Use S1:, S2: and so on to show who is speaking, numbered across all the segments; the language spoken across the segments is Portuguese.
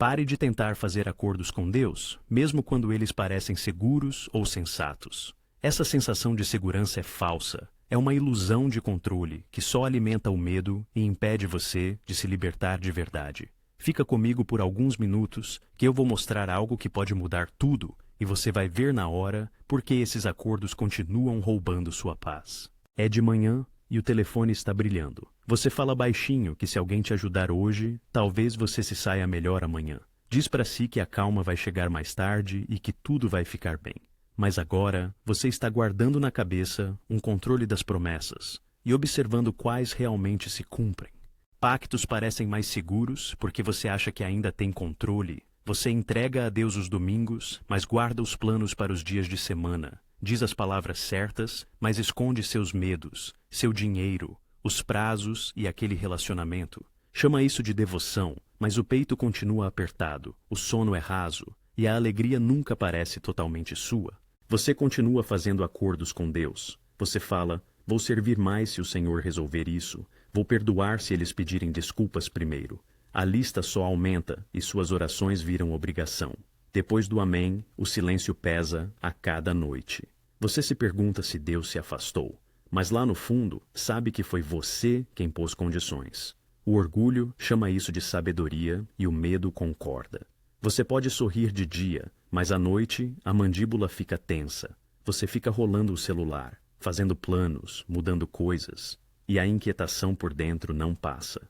S1: Pare de tentar fazer acordos com Deus, mesmo quando eles parecem seguros ou sensatos. Essa sensação de segurança é falsa. É uma ilusão de controle que só alimenta o medo e impede você de se libertar de verdade. Fica comigo por alguns minutos que eu vou mostrar algo que pode mudar tudo e você vai ver na hora por que esses acordos continuam roubando sua paz. É de manhã e o telefone está brilhando. Você fala baixinho que se alguém te ajudar hoje, talvez você se saia melhor amanhã. Diz para si que a calma vai chegar mais tarde e que tudo vai ficar bem. Mas agora, você está guardando na cabeça um controle das promessas e observando quais realmente se cumprem. Pactos parecem mais seguros porque você acha que ainda tem controle. Você entrega a Deus os domingos, mas guarda os planos para os dias de semana. Diz as palavras certas, mas esconde seus medos, seu dinheiro, os prazos e aquele relacionamento. Chama isso de devoção, mas o peito continua apertado, o sono é raso e a alegria nunca parece totalmente sua. Você continua fazendo acordos com Deus. Você fala, vou servir mais se o Senhor resolver isso, vou perdoar se eles pedirem desculpas primeiro. A lista só aumenta e suas orações viram obrigação. Depois do amém, o silêncio pesa a cada noite. Você se pergunta se Deus se afastou, mas lá no fundo sabe que foi você quem pôs condições. O orgulho chama isso de sabedoria e o medo concorda. Você pode sorrir de dia, mas à noite a mandíbula fica tensa. Você fica rolando o celular, fazendo planos, mudando coisas, e a inquietação por dentro não passa.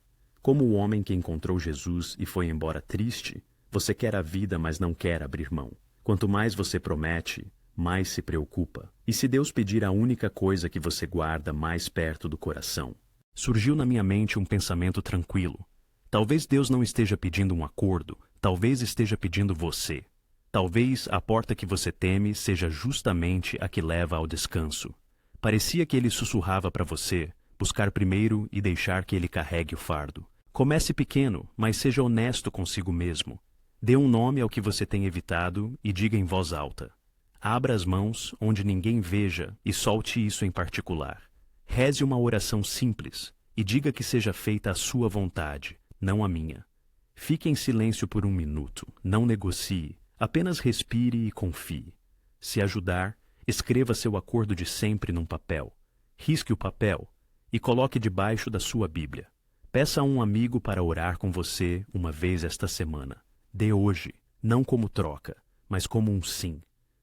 S1: Como o homem que encontrou Jesus e foi embora triste, você quer a vida, mas não quer abrir mão. Quanto mais você promete, mais se preocupa. E se Deus pedir a única coisa que você guarda mais perto do coração? Surgiu na minha mente um pensamento tranquilo. Talvez Deus não esteja pedindo um acordo, talvez esteja pedindo você. Talvez a porta que você teme seja justamente a que leva ao descanso. Parecia que ele sussurrava para você, buscar primeiro e deixar que ele carregue o fardo. Comece pequeno, mas seja honesto consigo mesmo. Dê um nome ao que você tem evitado e diga em voz alta. Abra as mãos onde ninguém veja e solte isso em particular. Reze uma oração simples e diga que seja feita a sua vontade, não a minha. Fique em silêncio por um minuto, não negocie, apenas respire e confie. Se ajudar, escreva seu acordo de sempre num papel. Risque o papel e coloque debaixo da sua Bíblia. Peça a um amigo para orar com você uma vez esta semana. Dê hoje, não como troca, mas como um sim.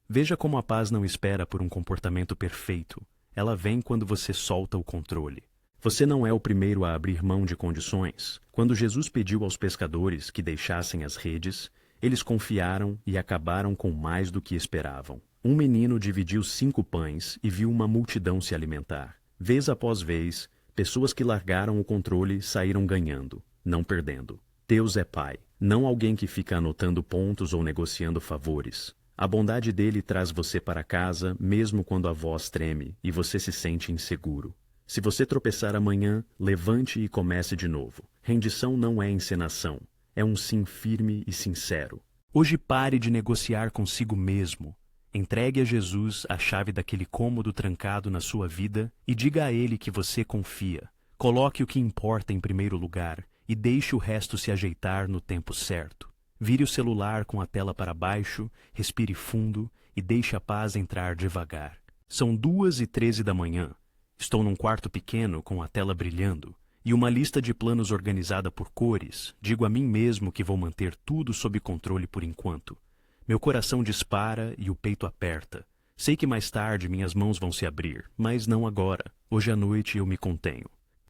S1: Veja como a paz não espera por um comportamento perfeito. Ela vem quando você solta o controle. Você não é o primeiro a abrir mão de condições. Quando Jesus pediu aos pescadores que deixassem as redes, eles confiaram e acabaram com mais do que esperavam. Um menino dividiu 5 pães e viu uma multidão se alimentar. Vez após vez, pessoas que largaram o controle saíram ganhando, não perdendo. Deus é Pai, não alguém que fica anotando pontos ou negociando favores. A bondade dele traz você para casa, mesmo quando a voz treme e você se sente inseguro. Se você tropeçar amanhã, levante e comece de novo. Rendição não é encenação, é um sim firme e sincero. Hoje pare de negociar consigo mesmo. Entregue a Jesus a chave daquele cômodo trancado na sua vida e diga a ele que você confia. Coloque o que importa em primeiro lugar e deixe o resto se ajeitar no tempo certo. Vire o celular com a tela para baixo, respire fundo e deixe a paz entrar devagar. São 2h13 da manhã. Estou num quarto pequeno com a tela brilhando e uma lista de planos organizada por cores. Digo a mim mesmo que vou manter tudo sob controle por enquanto. Meu coração dispara e o peito aperta. Sei que mais tarde minhas mãos vão se abrir, mas não agora. Hoje à noite eu me contenho.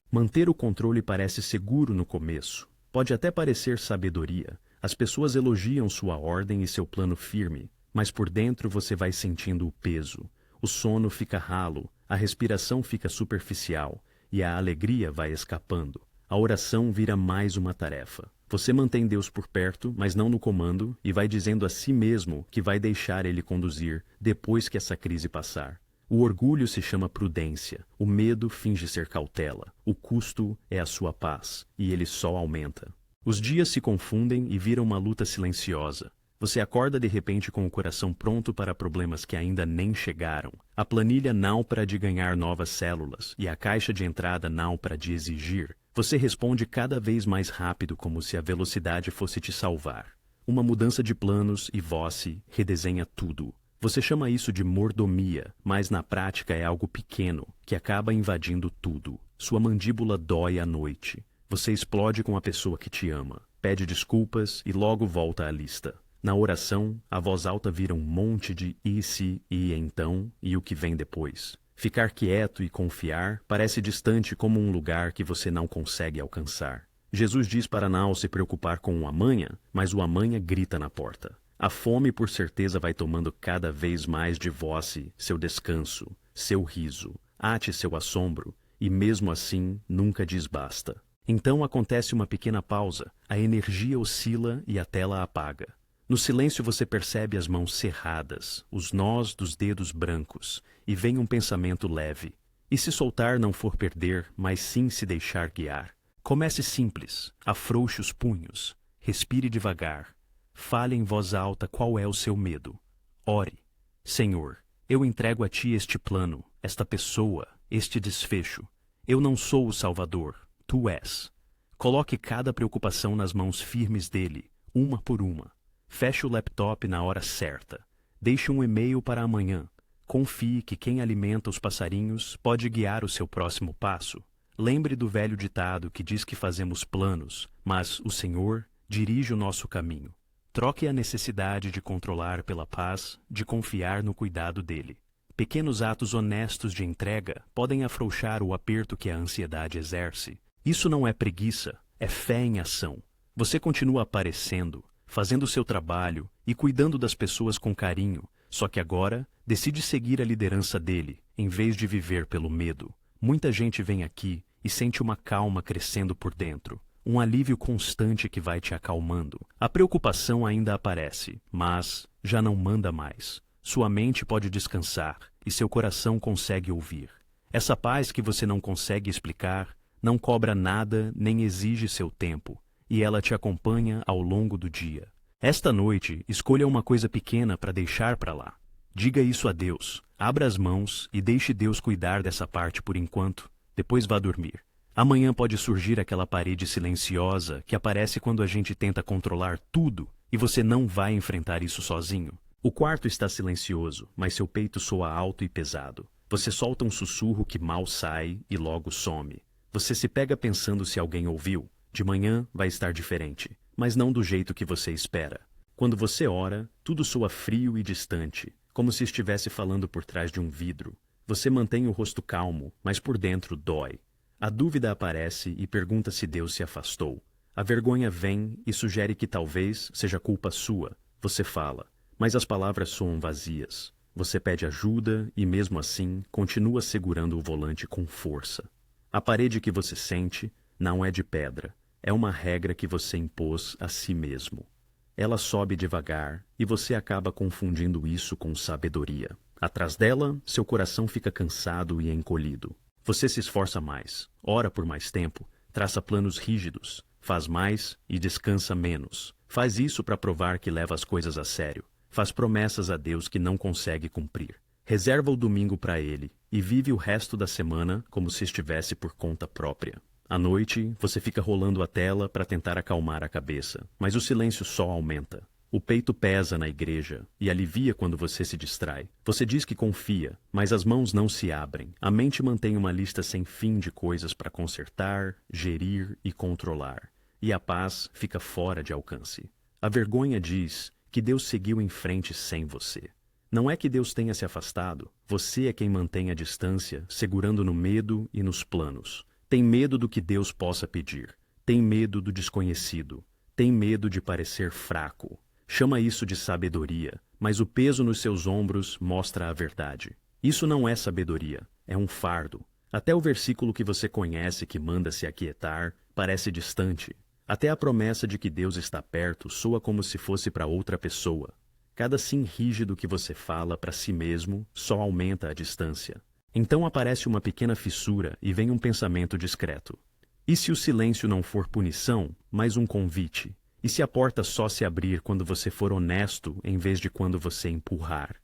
S1: Manter o controle parece seguro no começo. Pode até parecer sabedoria. As pessoas elogiam sua ordem e seu plano firme, mas por dentro você vai sentindo o peso. O sono fica ralo, a respiração fica superficial e a alegria vai escapando. A oração vira mais uma tarefa. Você mantém Deus por perto, mas não no comando, e vai dizendo a si mesmo que vai deixar Ele conduzir depois que essa crise passar. O orgulho se chama prudência, o medo finge ser cautela, o custo é a sua paz, e ele só aumenta. Os dias se confundem e viram uma luta silenciosa. Você acorda de repente com o coração pronto para problemas que ainda nem chegaram. A planilha náufraga de ganhar novas células e a caixa de entrada náufraga de exigir. Você responde cada vez mais rápido como se a velocidade fosse te salvar. Uma mudança de planos e voz redesenha tudo. Você chama isso de mordomia, mas na prática é algo pequeno, que acaba invadindo tudo. Sua mandíbula dói à noite. Você explode com a pessoa que te ama, pede desculpas e logo volta à lista. Na oração, a voz alta vira um monte de e se, e então, e o que vem depois. Ficar quieto e confiar parece distante como um lugar que você não consegue alcançar. Jesus diz para não se preocupar com o amanhã, mas o amanhã grita na porta. A fome por certeza vai tomando cada vez mais de você, seu descanso, seu riso, ate seu assombro, e mesmo assim nunca diz basta. Então acontece uma pequena pausa, a energia oscila e a tela apaga. No silêncio você percebe as mãos cerradas, os nós dos dedos brancos, e vem um pensamento leve. E se soltar não for perder, mas sim se deixar guiar? Comece simples, afrouxe os punhos, respire devagar, fale em voz alta qual é o seu medo. Ore. Senhor, eu entrego a Ti este plano, esta pessoa, este desfecho. Eu não sou o Salvador, Tu és. Coloque cada preocupação nas mãos firmes dele, uma por uma. Feche o laptop na hora certa. Deixe um e-mail para amanhã. Confie que quem alimenta os passarinhos pode guiar o seu próximo passo. Lembre do velho ditado que diz que fazemos planos, mas o Senhor dirige o nosso caminho. Troque a necessidade de controlar pela paz, de confiar no cuidado dele. Pequenos atos honestos de entrega podem afrouxar o aperto que a ansiedade exerce. Isso não é preguiça, é fé em ação. Você continua aparecendo, fazendo o seu trabalho e cuidando das pessoas com carinho, só que agora decide seguir a liderança dele, em vez de viver pelo medo. Muita gente vem aqui e sente uma calma crescendo por dentro, um alívio constante que vai te acalmando. A preocupação ainda aparece, mas já não manda mais. Sua mente pode descansar e seu coração consegue ouvir. Essa paz que você não consegue explicar, não cobra nada nem exige seu tempo, e ela te acompanha ao longo do dia. Esta noite, escolha uma coisa pequena para deixar para lá. Diga isso a Deus, abra as mãos e deixe Deus cuidar dessa parte por enquanto, depois vá dormir. Amanhã pode surgir aquela parede silenciosa que aparece quando a gente tenta controlar tudo e você não vai enfrentar isso sozinho. O quarto está silencioso, mas seu peito soa alto e pesado. Você solta um sussurro que mal sai e logo some. Você se pega pensando se alguém ouviu. De manhã vai estar diferente, mas não do jeito que você espera. Quando você ora, tudo soa frio e distante, como se estivesse falando por trás de um vidro. Você mantém o rosto calmo, mas por dentro dói. A dúvida aparece e pergunta se Deus se afastou. A vergonha vem e sugere que talvez seja culpa sua. Você fala, mas as palavras soam vazias. Você pede ajuda e, mesmo assim, continua segurando o volante com força. A parede que você sente não é de pedra. É uma regra que você impôs a si mesmo. Ela sobe devagar e você acaba confundindo isso com sabedoria. Atrás dela, seu coração fica cansado e encolhido. Você se esforça mais, ora por mais tempo, traça planos rígidos, faz mais e descansa menos. Faz isso para provar que leva as coisas a sério. Faz promessas a Deus que não consegue cumprir. Reserva o domingo para Ele e vive o resto da semana como se estivesse por conta própria. À noite, você fica rolando a tela para tentar acalmar a cabeça, mas o silêncio só aumenta. O peito pesa na igreja e alivia quando você se distrai. Você diz que confia, mas as mãos não se abrem. A mente mantém uma lista sem fim de coisas para consertar, gerir e controlar. E a paz fica fora de alcance. A vergonha diz que Deus seguiu em frente sem você. Não é que Deus tenha se afastado. Você é quem mantém a distância, segurando no medo e nos planos. Tem medo do que Deus possa pedir. Tem medo do desconhecido. Tem medo de parecer fraco. Chama isso de sabedoria, mas o peso nos seus ombros mostra a verdade. Isso não é sabedoria, é um fardo. Até o versículo que você conhece que manda se aquietar parece distante. Até a promessa de que Deus está perto soa como se fosse para outra pessoa. Cada sim rígido que você fala para si mesmo só aumenta a distância. Então aparece uma pequena fissura e vem um pensamento discreto. E se o silêncio não for punição, mas um convite? E se a porta só se abrir quando você for honesto em vez de quando você empurrar?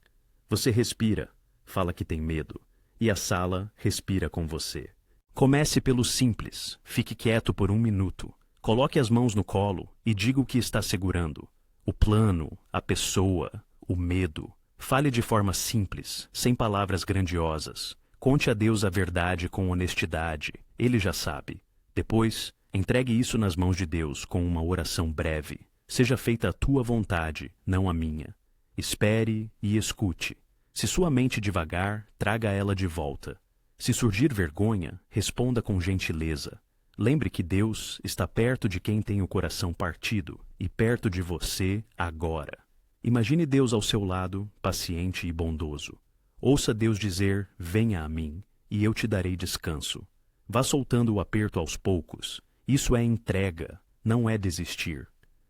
S1: Você respira, fala que tem medo, e a sala respira com você. Comece pelo simples, fique quieto por 1 minuto, coloque as mãos no colo e diga o que está segurando. o plano, a pessoa, o medo. Fale de forma simples, sem palavras grandiosas. Conte a Deus a verdade com honestidade. Ele já sabe. Depois, entregue isso nas mãos de Deus com uma oração breve. Seja feita a tua vontade, não a minha. Espere e escute. Se sua mente divagar, traga ela de volta. Se surgir vergonha, responda com gentileza. Lembre que Deus está perto de quem tem o coração partido e perto de você agora. Imagine Deus ao seu lado, paciente e bondoso. Ouça Deus dizer: venha a mim, e eu te darei descanso. Vá soltando o aperto aos poucos. Isso é entrega, não é desistir.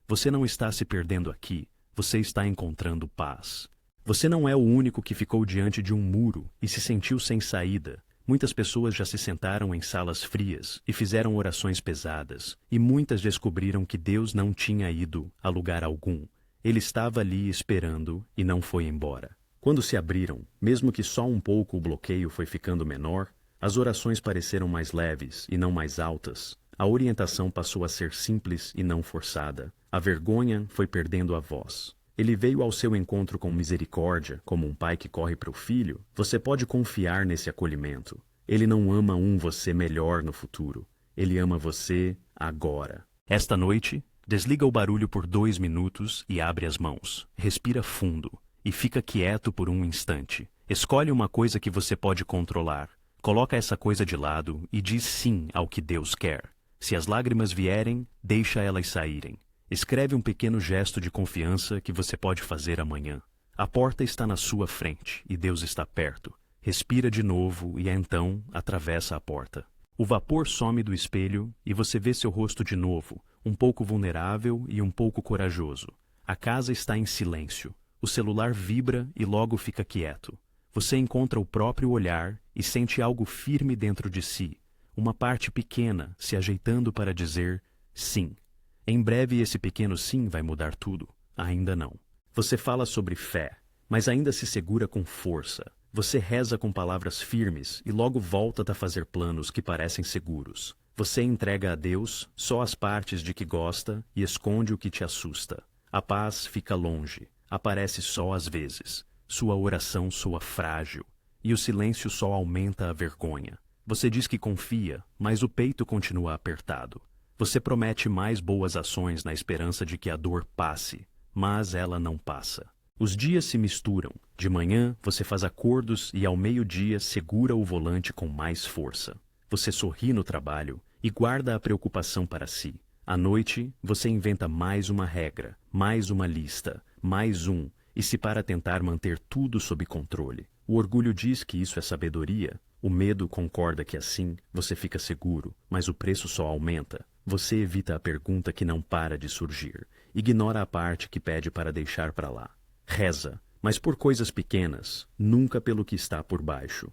S1: Você não está se perdendo aqui, você está encontrando paz. Você não é o único que ficou diante de um muro e se sentiu sem saída. Muitas pessoas já se sentaram em salas frias e fizeram orações pesadas, e muitas descobriram que Deus não tinha ido a lugar algum. Ele estava ali esperando e não foi embora. Quando se abriram, mesmo que só um pouco o bloqueio foi ficando menor, as orações pareceram mais leves e não mais altas. A orientação passou a ser simples e não forçada. A vergonha foi perdendo a voz. Ele veio ao seu encontro com misericórdia, como um pai que corre para o filho. Você pode confiar nesse acolhimento. Ele não ama você melhor no futuro. Ele ama você agora. Esta noite, desliga o barulho por 2 minutos e abre as mãos. Respira fundo e fica quieto por um instante. Escolhe uma coisa que você pode controlar. Coloca essa coisa de lado e diz sim ao que Deus quer. Se as lágrimas vierem, deixa elas saírem. Escreve um pequeno gesto de confiança que você pode fazer amanhã. A porta está na sua frente e Deus está perto. Respira de novo e então atravessa a porta. O vapor some do espelho e você vê seu rosto de novo, um pouco vulnerável e um pouco corajoso. A casa está em silêncio. O celular vibra e logo fica quieto. Você encontra o próprio olhar e sente algo firme dentro de si. Uma parte pequena se ajeitando para dizer sim. Em breve esse pequeno sim vai mudar tudo. Ainda não. Você fala sobre fé, mas ainda se segura com força. Você reza com palavras firmes e logo volta a fazer planos que parecem seguros. Você entrega a Deus só as partes de que gosta e esconde o que te assusta. A paz fica longe, aparece só às vezes. Sua oração soa frágil e o silêncio só aumenta a vergonha. Você diz que confia, mas o peito continua apertado. Você promete mais boas ações na esperança de que a dor passe, mas ela não passa. Os dias se misturam. De manhã, você faz acordos e ao meio-dia segura o volante com mais força. Você sorri no trabalho e guarda a preocupação para si. À noite, você inventa mais uma regra, mais uma lista, mais um, e se para tentar manter tudo sob controle. O orgulho diz que isso é sabedoria. O medo concorda que assim você fica seguro, mas o preço só aumenta. Você evita a pergunta que não para de surgir. Ignora a parte que pede para deixar para lá. Reza, mas por coisas pequenas, nunca pelo que está por baixo.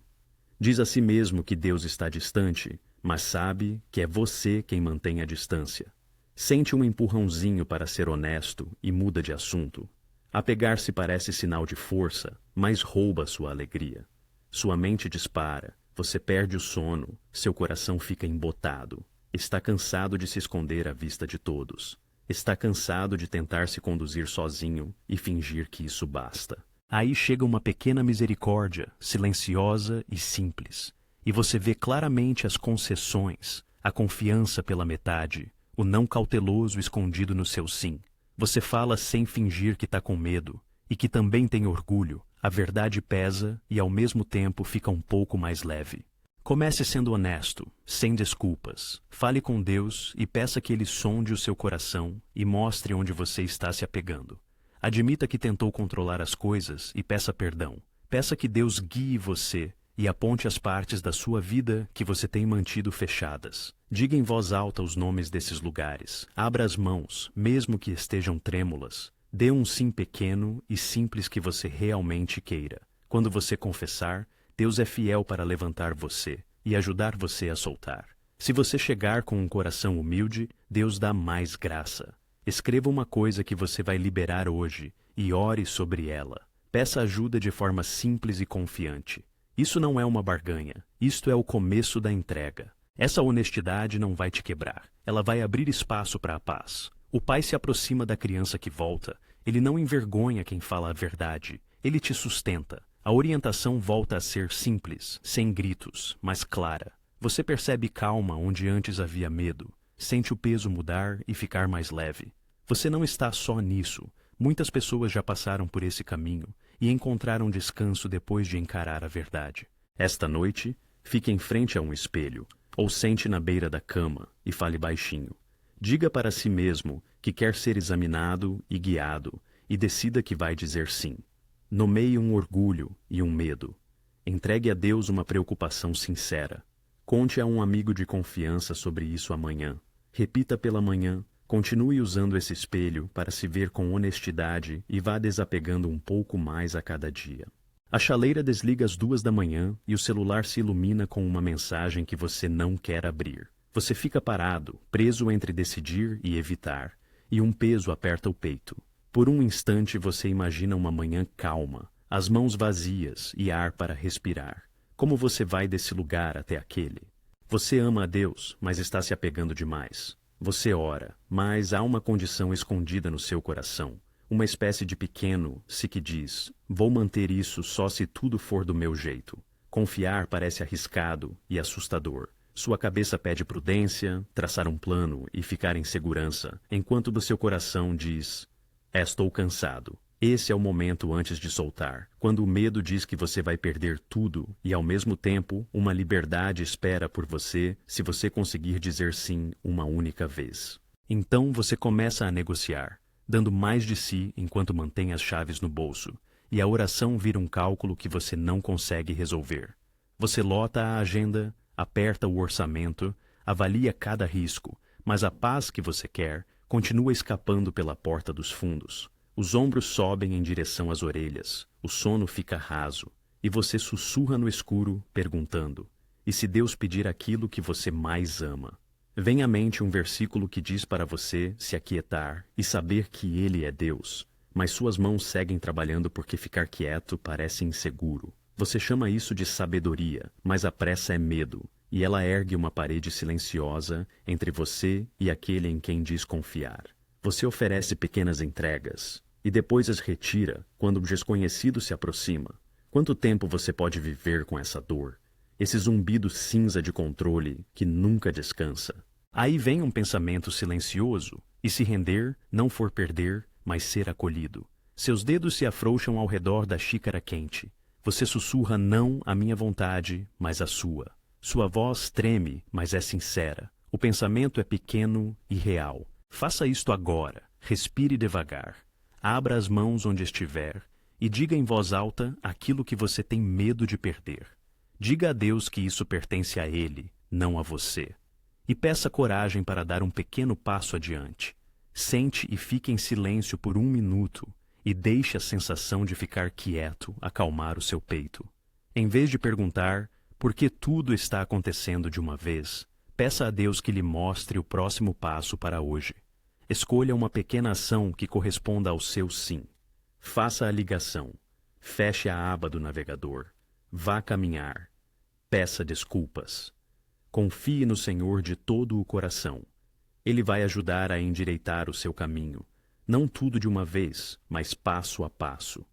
S1: Diz a si mesmo que Deus está distante, mas sabe que é você quem mantém a distância. Sente um empurrãozinho para ser honesto e muda de assunto. Apegar-se parece sinal de força, mas rouba sua alegria. Sua mente dispara, você perde o sono, seu coração fica embotado. Está cansado de se esconder à vista de todos. Está cansado de tentar se conduzir sozinho e fingir que isso basta. Aí chega uma pequena misericórdia, silenciosa e simples. E você vê claramente as concessões, a confiança pela metade, o não cauteloso escondido no seu sim. Você fala sem fingir que está com medo e que também tem orgulho. A verdade pesa e ao mesmo tempo fica um pouco mais leve. Comece sendo honesto, sem desculpas. Fale com Deus e peça que Ele sonde o seu coração e mostre onde você está se apegando. Admita que tentou controlar as coisas e peça perdão. Peça que Deus guie você e aponte as partes da sua vida que você tem mantido fechadas. Diga em voz alta os nomes desses lugares. Abra as mãos, mesmo que estejam trêmulas. Dê um sim pequeno e simples que você realmente queira. Quando você confessar, Deus é fiel para levantar você e ajudar você a soltar. Se você chegar com um coração humilde, Deus dá mais graça. Escreva uma coisa que você vai liberar hoje e ore sobre ela. Peça ajuda de forma simples e confiante. Isso não é uma barganha, isto é o começo da entrega. Essa honestidade não vai te quebrar, ela vai abrir espaço para a paz. O pai se aproxima da criança que volta Ele não envergonha quem fala a verdade. Ele te sustenta. A orientação volta a ser simples, sem gritos, mas clara. Você percebe calma onde antes havia medo. Sente o peso mudar e ficar mais leve. Você não está só nisso. Muitas pessoas já passaram por esse caminho e encontraram descanso depois de encarar a verdade. Esta noite, fique em frente a um espelho, ou sente na beira da cama e fale baixinho. Diga para si mesmo que quer ser examinado e guiado, e decida que vai dizer sim. Nomeie um orgulho e um medo. Entregue a Deus uma preocupação sincera. Conte a um amigo de confiança sobre isso amanhã. Repita pela manhã. Continue usando esse espelho para se ver com honestidade e vá desapegando um pouco mais a cada dia. A chaleira desliga às 2 da manhã e o celular se ilumina com uma mensagem que você não quer abrir. Você fica parado, preso entre decidir e evitar, e um peso aperta o peito. Por um instante você imagina uma manhã calma, as mãos vazias e ar para respirar. Como você vai desse lugar até aquele? Você ama a Deus, mas está se apegando demais. Você ora, mas há uma condição escondida no seu coração. Uma espécie de pequeno se que diz, vou manter isso só se tudo for do meu jeito. Confiar parece arriscado e assustador. Sua cabeça pede prudência, traçar um plano e ficar em segurança, enquanto do seu coração diz, estou cansado. Esse é o momento antes de soltar, quando o medo diz que você vai perder tudo e, ao mesmo tempo, uma liberdade espera por você se você conseguir dizer sim uma única vez. Então você começa a negociar, dando mais de si enquanto mantém as chaves no bolso, e a oração vira um cálculo que você não consegue resolver. Você lota a agenda, aperta o orçamento, avalia cada risco, mas a paz que você quer continua escapando pela porta dos fundos. Os ombros sobem em direção às orelhas, o sono fica raso, e você sussurra no escuro, perguntando, e se Deus pedir aquilo que você mais ama? Vem à mente um versículo que diz para você se aquietar e saber que Ele é Deus, mas suas mãos seguem trabalhando porque ficar quieto parece inseguro. Você chama isso de sabedoria, mas a pressa é medo, e ela ergue uma parede silenciosa entre você e aquele em quem diz confiar. Você oferece pequenas entregas, e depois as retira quando o desconhecido se aproxima. Quanto tempo você pode viver com essa dor? Esse zumbido cinza de controle que nunca descansa. Aí vem um pensamento silencioso, e se render, não for perder, mas ser acolhido. Seus dedos se afrouxam ao redor da xícara quente. Você sussurra não à minha vontade, mas à sua. Sua voz treme, mas é sincera. O pensamento é pequeno e real. Faça isto agora. Respire devagar. Abra as mãos onde estiver e diga em voz alta aquilo que você tem medo de perder. Diga a Deus que isso pertence a Ele, não a você. E peça coragem para dar um pequeno passo adiante. Sente e fique em silêncio por 1 minuto e deixe a sensação de ficar quieto acalmar o seu peito. Em vez de perguntar por que tudo está acontecendo de uma vez, peça a Deus que lhe mostre o próximo passo para hoje. Escolha uma pequena ação que corresponda ao seu sim. Faça a ligação. Feche a aba do navegador. Vá caminhar. Peça desculpas. Confie no Senhor de todo o coração. Ele vai ajudar a endireitar o seu caminho. Não tudo de uma vez, mas passo a passo.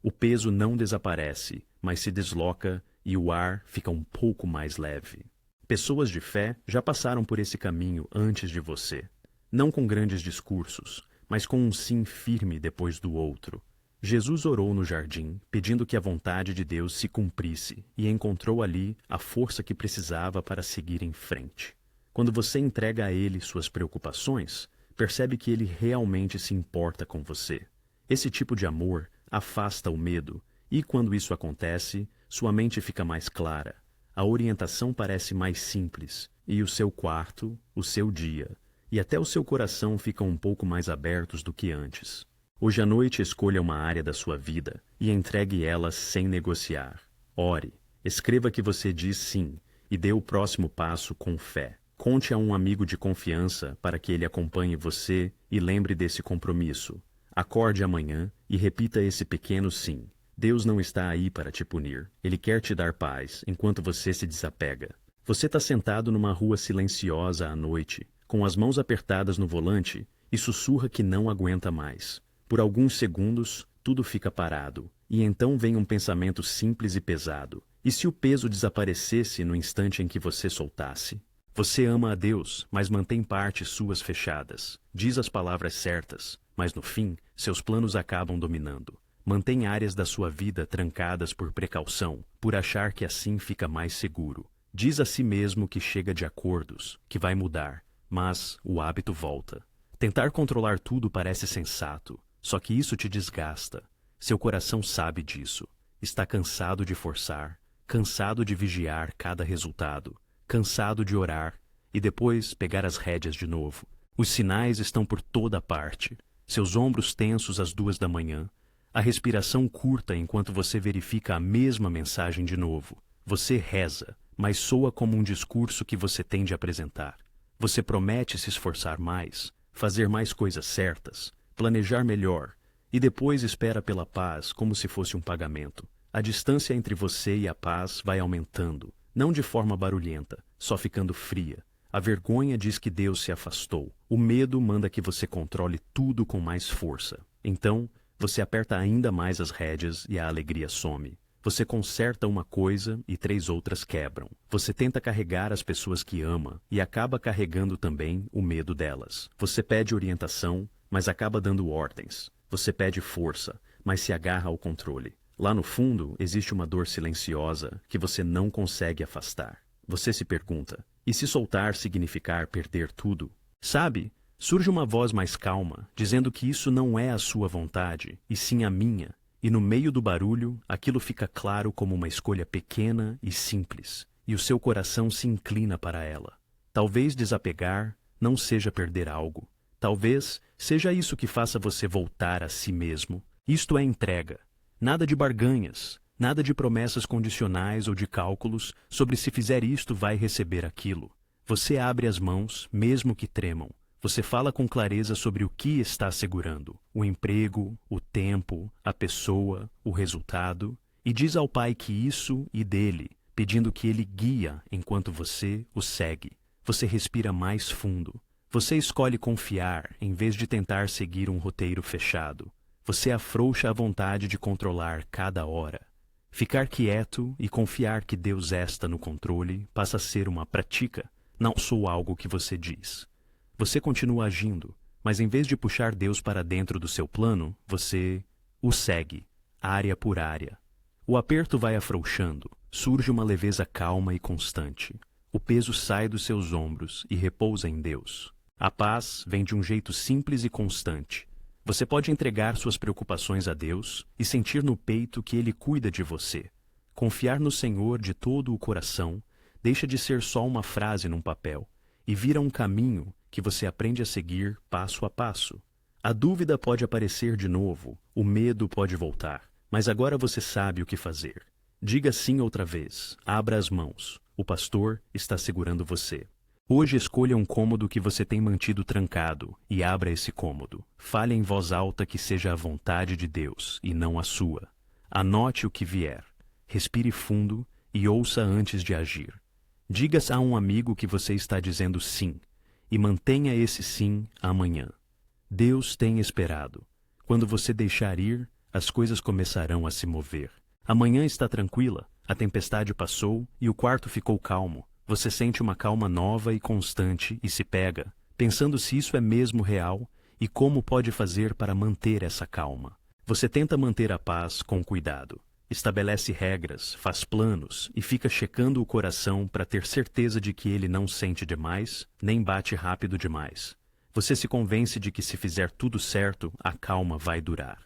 S1: O peso não desaparece, mas se desloca e o ar fica um pouco mais leve. Pessoas de fé já passaram por esse caminho antes de você. Não com grandes discursos, mas com um sim firme depois do outro. Jesus orou no jardim, pedindo que a vontade de Deus se cumprisse, e encontrou ali a força que precisava para seguir em frente. Quando você entrega a Ele suas preocupações, percebe que Ele realmente se importa com você. Esse tipo de amor afasta o medo, e quando isso acontece, sua mente fica mais clara. A orientação parece mais simples, e o seu quarto, o seu dia, e até o seu coração ficam um pouco mais abertos do que antes. Hoje à noite escolha uma área da sua vida e entregue ela sem negociar. Ore, escreva que você diz sim e dê o próximo passo com fé. Conte a um amigo de confiança para que ele acompanhe você e lembre desse compromisso. Acorde amanhã e repita esse pequeno sim. Deus não está aí para te punir. Ele quer te dar paz enquanto você se desapega. Você está sentado numa rua silenciosa à noite, com as mãos apertadas no volante, e sussurra que não aguenta mais. Por alguns segundos, tudo fica parado, e então vem um pensamento simples e pesado. E se o peso desaparecesse no instante em que você soltasse? Você ama a Deus, mas mantém partes suas fechadas. Diz as palavras certas, mas no fim, seus planos acabam dominando. Mantém áreas da sua vida trancadas por precaução, por achar que assim fica mais seguro. Diz a si mesmo que chega de acordos, que vai mudar, mas o hábito volta. Tentar controlar tudo parece sensato, só que isso te desgasta. Seu coração sabe disso. Está cansado de forçar, cansado de vigiar cada resultado, cansado de orar e depois pegar as rédeas de novo. Os sinais estão por toda parte. Seus ombros tensos às 2 da manhã, a respiração curta enquanto você verifica a mesma mensagem de novo. Você reza, mas soa como um discurso que você tem de apresentar. Você promete se esforçar mais, fazer mais coisas certas, planejar melhor, e depois espera pela paz como se fosse um pagamento. A distância entre você e a paz vai aumentando, não de forma barulhenta, só ficando fria. A vergonha diz que Deus se afastou. O medo manda que você controle tudo com mais força. Então, você aperta ainda mais as rédeas e a alegria some. Você conserta uma coisa e 3 outras quebram. Você tenta carregar as pessoas que ama e acaba carregando também o medo delas. Você pede orientação, mas acaba dando ordens. Você pede força, mas se agarra ao controle. Lá no fundo, existe uma dor silenciosa que você não consegue afastar. Você se pergunta, e se soltar significar perder tudo? Sabe, surge uma voz mais calma, dizendo que isso não é a sua vontade, e sim a minha. E no meio do barulho, aquilo fica claro como uma escolha pequena e simples, e o seu coração se inclina para ela. Talvez desapegar não seja perder algo. Talvez seja isso que faça você voltar a si mesmo. Isto é entrega. Nada de barganhas, nada de promessas condicionais ou de cálculos sobre se fizer isto vai receber aquilo. Você abre as mãos, mesmo que tremam. Você fala com clareza sobre o que está segurando, o emprego, o tempo, a pessoa, o resultado, e diz ao Pai que isso e dele, pedindo que ele guia enquanto você o segue. Você respira mais fundo. Você escolhe confiar em vez de tentar seguir um roteiro fechado. Você afrouxa a vontade de controlar cada hora. Ficar quieto e confiar que Deus está no controle passa a ser uma prática, não só algo que você diz. Você continua agindo, mas em vez de puxar Deus para dentro do seu plano, você o segue, área por área. O aperto vai afrouxando, surge uma leveza calma e constante. O peso sai dos seus ombros e repousa em Deus. A paz vem de um jeito simples e constante. Você pode entregar suas preocupações a Deus e sentir no peito que Ele cuida de você. Confiar no Senhor de todo o coração deixa de ser só uma frase num papel e vira um caminho que você aprende a seguir passo a passo. A dúvida pode aparecer de novo, o medo pode voltar, mas agora você sabe o que fazer. Diga sim outra vez, abra as mãos, o pastor está segurando você. Hoje escolha um cômodo que você tem mantido trancado e abra esse cômodo. Fale em voz alta que seja a vontade de Deus e não a sua. Anote o que vier. Respire fundo e ouça antes de agir. Diga a um amigo que você está dizendo sim e mantenha esse sim amanhã. Deus tem esperado. Quando você deixar ir, as coisas começarão a se mover. Amanhã está tranquila, a tempestade passou e o quarto ficou calmo. Você sente uma calma nova e constante e se pega, pensando se isso é mesmo real e como pode fazer para manter essa calma. Você tenta manter a paz com cuidado. Estabelece regras, faz planos e fica checando o coração para ter certeza de que ele não sente demais, nem bate rápido demais. Você se convence de que se fizer tudo certo, a calma vai durar.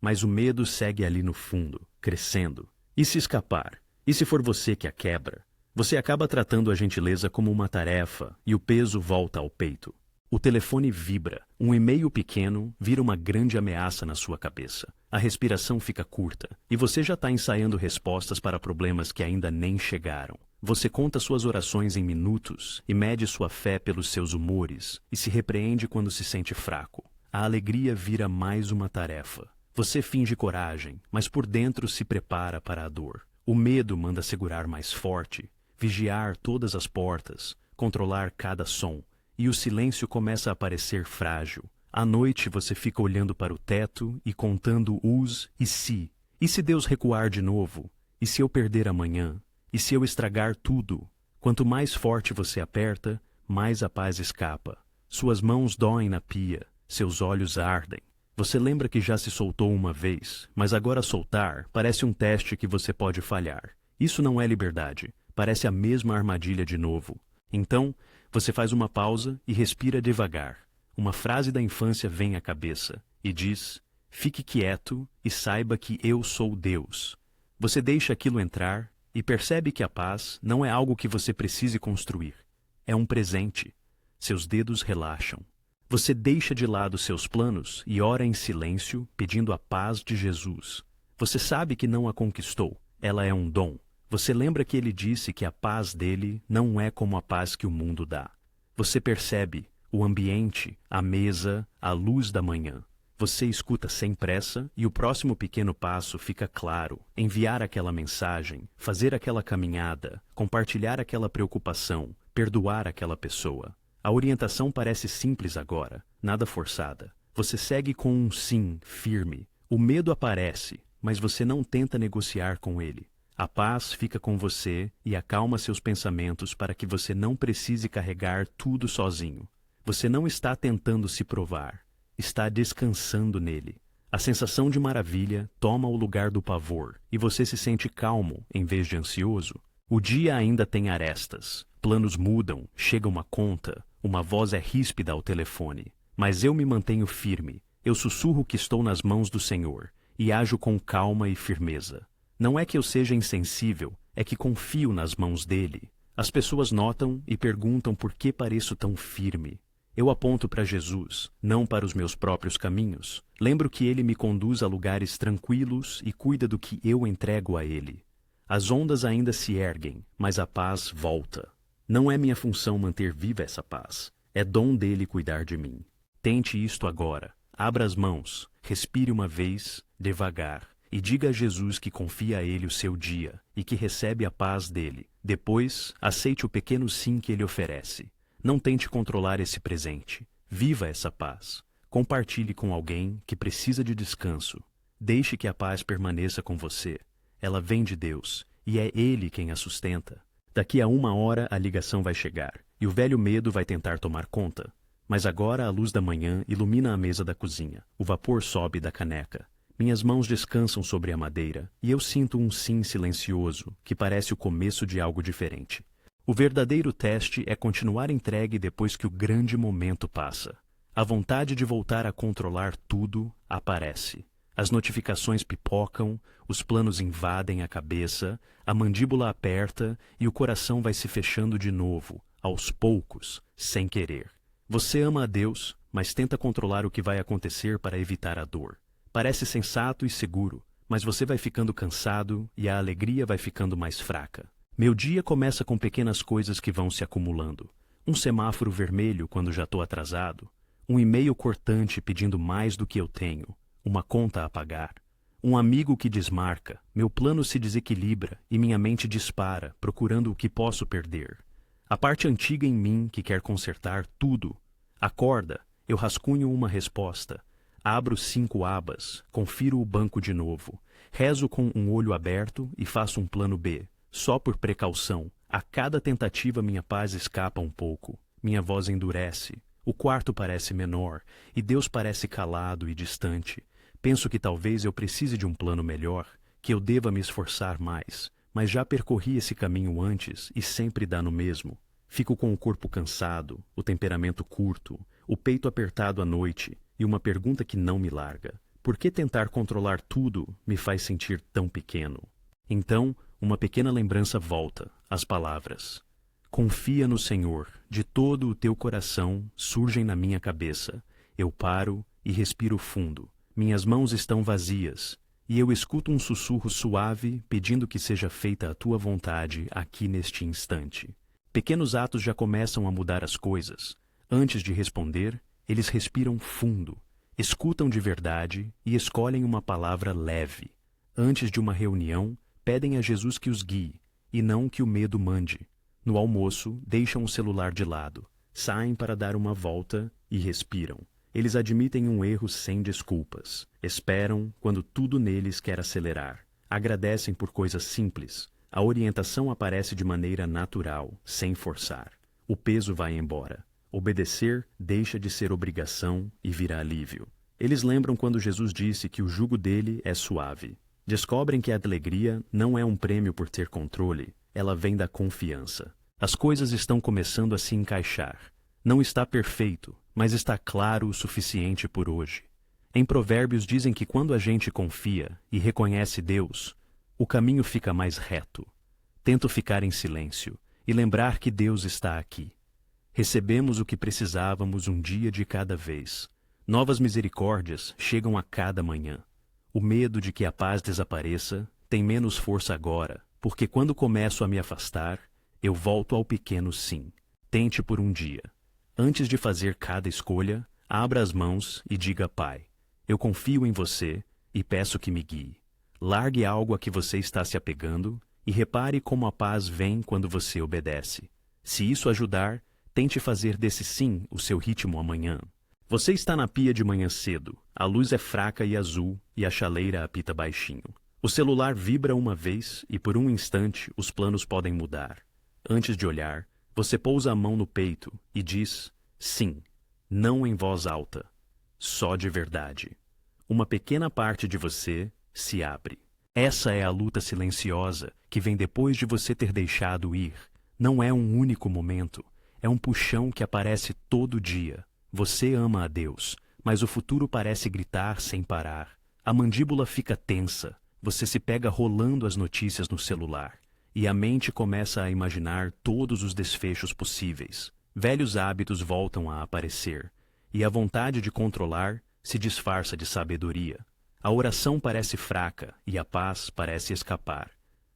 S1: Mas o medo segue ali no fundo, crescendo. E se escapar? E se for você que a quebra? Você acaba tratando a gentileza como uma tarefa e o peso volta ao peito. O telefone vibra, um e-mail pequeno vira uma grande ameaça na sua cabeça. A respiração fica curta e você já está ensaiando respostas para problemas que ainda nem chegaram. Você conta suas orações em minutos e mede sua fé pelos seus humores e se repreende quando se sente fraco. A alegria vira mais uma tarefa. Você finge coragem, mas por dentro se prepara para a dor. O medo manda segurar mais forte, vigiar todas as portas, controlar cada som. E o silêncio começa a parecer frágil, À noite você fica olhando para o teto e contando os e se. E se Deus recuar de novo? E se eu perder amanhã? E se eu estragar tudo? Quanto mais forte você aperta, mais a paz escapa. Suas mãos doem na pia, seus olhos ardem. Você lembra que já se soltou uma vez, mas agora soltar parece um teste que você pode falhar. Isso não é liberdade, parece a mesma armadilha de novo. Então, você faz uma pausa e respira devagar. Uma frase da infância vem à cabeça e diz: fique quieto e saiba que eu sou Deus. Você deixa aquilo entrar e percebe que a paz não é algo que você precise construir. É um presente. Seus dedos relaxam. Você deixa de lado seus planos e ora em silêncio, pedindo a paz de Jesus. Você sabe que não a conquistou, ela é um dom. Você lembra que ele disse que a paz dele não é como a paz que o mundo dá. Você percebe o ambiente, a mesa, a luz da manhã. Você escuta sem pressa e o próximo pequeno passo fica claro: enviar aquela mensagem, fazer aquela caminhada, compartilhar aquela preocupação, perdoar aquela pessoa. A orientação parece simples agora, nada forçada. Você segue com um sim firme. O medo aparece, mas você não tenta negociar com ele. A paz fica com você e acalma seus pensamentos para que você não precise carregar tudo sozinho. Você não está tentando se provar, está descansando nele. A sensação de maravilha toma o lugar do pavor e você se sente calmo em vez de ansioso. O dia ainda tem arestas, planos mudam, chega uma conta, uma voz é ríspida ao telefone. Mas eu me mantenho firme, eu sussurro que estou nas mãos do Senhor e ajo com calma e firmeza. Não é que eu seja insensível, é que confio nas mãos dele. As pessoas notam e perguntam por que pareço tão firme. Eu aponto para Jesus, não para os meus próprios caminhos. Lembro que ele me conduz a lugares tranquilos e cuida do que eu entrego a ele. As ondas ainda se erguem, mas a paz volta. Não é minha função manter viva essa paz. É dom dele cuidar de mim. Tente isto agora. Abra as mãos, respire uma vez, devagar, e diga a Jesus que confia a ele o seu dia e que recebe a paz dele. Depois, aceite o pequeno sim que ele oferece. Não tente controlar esse presente. Viva essa paz. Compartilhe com alguém que precisa de descanso. Deixe que a paz permaneça com você. Ela vem de Deus, e é Ele quem a sustenta. Daqui a 1 hora a ligação vai chegar, e o velho medo vai tentar tomar conta. Mas agora a luz da manhã ilumina a mesa da cozinha. O vapor sobe da caneca. Minhas mãos descansam sobre a madeira, e eu sinto um sim silencioso, que parece o começo de algo diferente. O verdadeiro teste é continuar entregue depois que o grande momento passa. A vontade de voltar a controlar tudo aparece. As notificações pipocam, os planos invadem a cabeça, a mandíbula aperta e o coração vai se fechando de novo, aos poucos, sem querer. Você ama a Deus, mas tenta controlar o que vai acontecer para evitar a dor. Parece sensato e seguro, mas você vai ficando cansado e a alegria vai ficando mais fraca. Meu dia começa com pequenas coisas que vão se acumulando. Um semáforo vermelho quando já estou atrasado, um e-mail cortante pedindo mais do que eu tenho, uma conta a pagar, um amigo que desmarca, meu plano se desequilibra e minha mente dispara, procurando o que posso perder. A parte antiga em mim que quer consertar tudo. Acorda, eu rascunho uma resposta, abro 5 abas, confiro o banco de novo, rezo com um olho aberto e faço um plano B. Só por precaução, a cada tentativa minha paz escapa um pouco, minha voz endurece, o quarto parece menor e Deus parece calado e distante. Penso que talvez eu precise de um plano melhor, que eu deva me esforçar mais, mas já percorri esse caminho antes e sempre dá no mesmo. Fico com o corpo cansado, o temperamento curto, o peito apertado à noite e uma pergunta que não me larga. Por que tentar controlar tudo me faz sentir tão pequeno? Então, uma pequena lembrança volta, as palavras. Confia no Senhor, de todo o teu coração surgem na minha cabeça. Eu paro e respiro fundo. Minhas mãos estão vazias, e eu escuto um sussurro suave pedindo que seja feita a tua vontade aqui neste instante. Pequenos atos já começam a mudar as coisas. Antes de responder, eles respiram fundo, escutam de verdade e escolhem uma palavra leve. Antes de uma reunião, pedem a Jesus que os guie, e não que o medo mande. No almoço, deixam o celular de lado, saem para dar uma volta e respiram. Eles admitem um erro sem desculpas. Esperam quando tudo neles quer acelerar. Agradecem por coisas simples. A orientação aparece de maneira natural, sem forçar. O peso vai embora. Obedecer deixa de ser obrigação e vira alívio. Eles lembram quando Jesus disse que o jugo dele é suave. Descobrem que a alegria não é um prêmio por ter controle, ela vem da confiança. As coisas estão começando a se encaixar. Não está perfeito, mas está claro o suficiente por hoje. Em Provérbios dizem que quando a gente confia e reconhece Deus, o caminho fica mais reto. Tento ficar em silêncio e lembrar que Deus está aqui. Recebemos o que precisávamos um dia de cada vez. Novas misericórdias chegam a cada manhã. O medo de que a paz desapareça tem menos força agora, porque quando começo a me afastar, eu volto ao pequeno sim. Tente por um dia. Antes de fazer cada escolha, abra as mãos e diga: Pai, eu confio em você e peço que me guie. Largue algo a que você está se apegando e repare como a paz vem quando você obedece. Se isso ajudar, tente fazer desse sim o seu ritmo amanhã. Você está na pia de manhã cedo, a luz é fraca e azul e a chaleira apita baixinho. O celular vibra uma vez e por um instante os planos podem mudar. Antes de olhar, você pousa a mão no peito e diz sim, não em voz alta, só de verdade. Uma pequena parte de você se abre. Essa é a luta silenciosa que vem depois de você ter deixado ir. Não é um único momento, é um puxão que aparece todo dia. Você ama a Deus, mas o futuro parece gritar sem parar. A mandíbula fica tensa, você se pega rolando as notícias no celular, e a mente começa a imaginar todos os desfechos possíveis. Velhos hábitos voltam a aparecer, e a vontade de controlar se disfarça de sabedoria. A oração parece fraca e a paz parece escapar.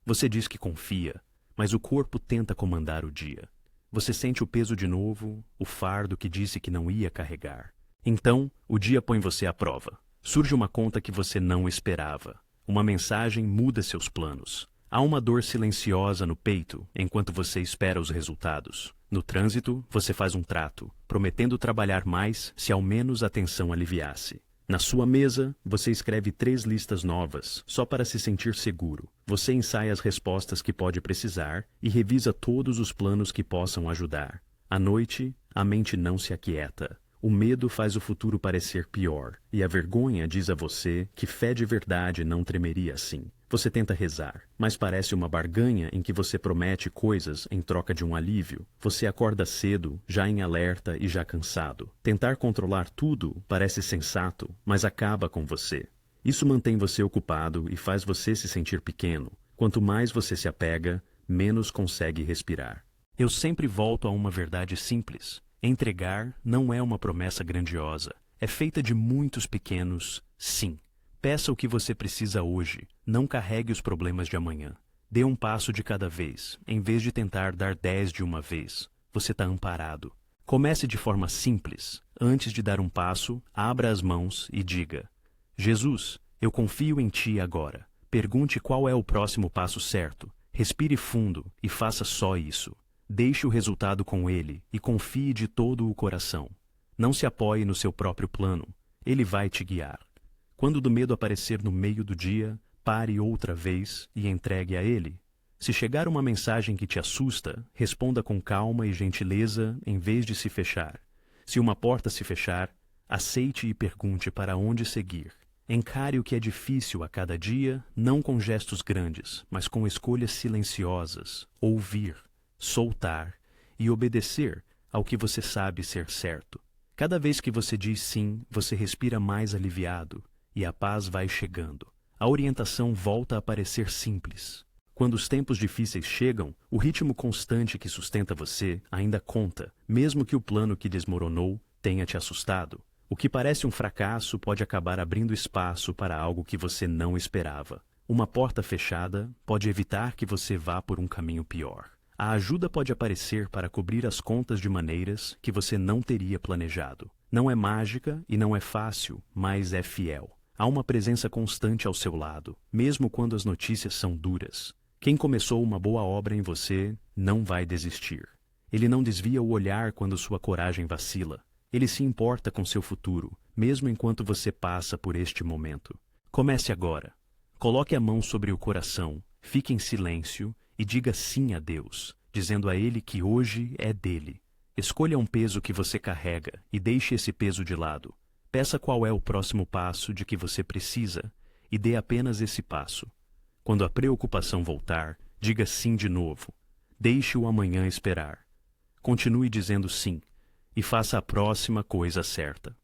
S1: Você diz que confia, mas o corpo tenta comandar o dia. Você sente o peso de novo, o fardo que disse que não ia carregar. Então, o dia põe você à prova. Surge uma conta que você não esperava. Uma mensagem muda seus planos. Há uma dor silenciosa no peito enquanto você espera os resultados. No trânsito, você faz um trato, prometendo trabalhar mais se ao menos a tensão aliviasse. Na sua mesa, você escreve 3 listas novas, só para se sentir seguro. Você ensaia as respostas que pode precisar e revisa todos os planos que possam ajudar. À noite, a mente não se aquieta. O medo faz o futuro parecer pior, e a vergonha diz a você que fé de verdade não tremeria assim. Você tenta rezar, mas parece uma barganha em que você promete coisas em troca de um alívio. Você acorda cedo, já em alerta e já cansado. Tentar controlar tudo parece sensato, mas acaba com você. Isso mantém você ocupado e faz você se sentir pequeno. Quanto mais você se apega, menos consegue respirar. Eu sempre volto a uma verdade simples. Entregar não é uma promessa grandiosa. É feita de muitos pequenos sim. Peça o que você precisa hoje. Não carregue os problemas de amanhã. Dê um passo de cada vez, em vez de tentar dar 10 de uma vez. Você está amparado. Comece de forma simples. Antes de dar um passo, abra as mãos e diga: Jesus, eu confio em Ti agora. Pergunte qual é o próximo passo certo. Respire fundo e faça só isso. Deixe o resultado com Ele e confie de todo o coração. Não se apoie no seu próprio plano. Ele vai te guiar. Quando do medo aparecer no meio do dia, pare outra vez e entregue a Ele. Se chegar uma mensagem que te assusta, responda com calma e gentileza em vez de se fechar. Se uma porta se fechar, aceite e pergunte para onde seguir. Encare o que é difícil a cada dia, não com gestos grandes, mas com escolhas silenciosas. Ouvir, soltar e obedecer ao que você sabe ser certo. Cada vez que você diz sim, você respira mais aliviado e a paz vai chegando. A orientação volta a parecer simples. Quando os tempos difíceis chegam, o ritmo constante que sustenta você ainda conta, mesmo que o plano que desmoronou tenha te assustado. O que parece um fracasso pode acabar abrindo espaço para algo que você não esperava. Uma porta fechada pode evitar que você vá por um caminho pior. A ajuda pode aparecer para cobrir as contas de maneiras que você não teria planejado. Não é mágica e não é fácil, mas é fiel. Há uma presença constante ao seu lado, mesmo quando as notícias são duras. Quem começou uma boa obra em você não vai desistir. Ele não desvia o olhar quando sua coragem vacila. Ele se importa com seu futuro, mesmo enquanto você passa por este momento. Comece agora. Coloque a mão sobre o coração, fique em silêncio e diga sim a Deus, dizendo a Ele que hoje é dele. Escolha um peso que você carrega e deixe esse peso de lado. Peça qual é o próximo passo de que você precisa e dê apenas esse passo. Quando a preocupação voltar, diga sim de novo. Deixe o amanhã esperar. Continue dizendo sim e faça a próxima coisa certa.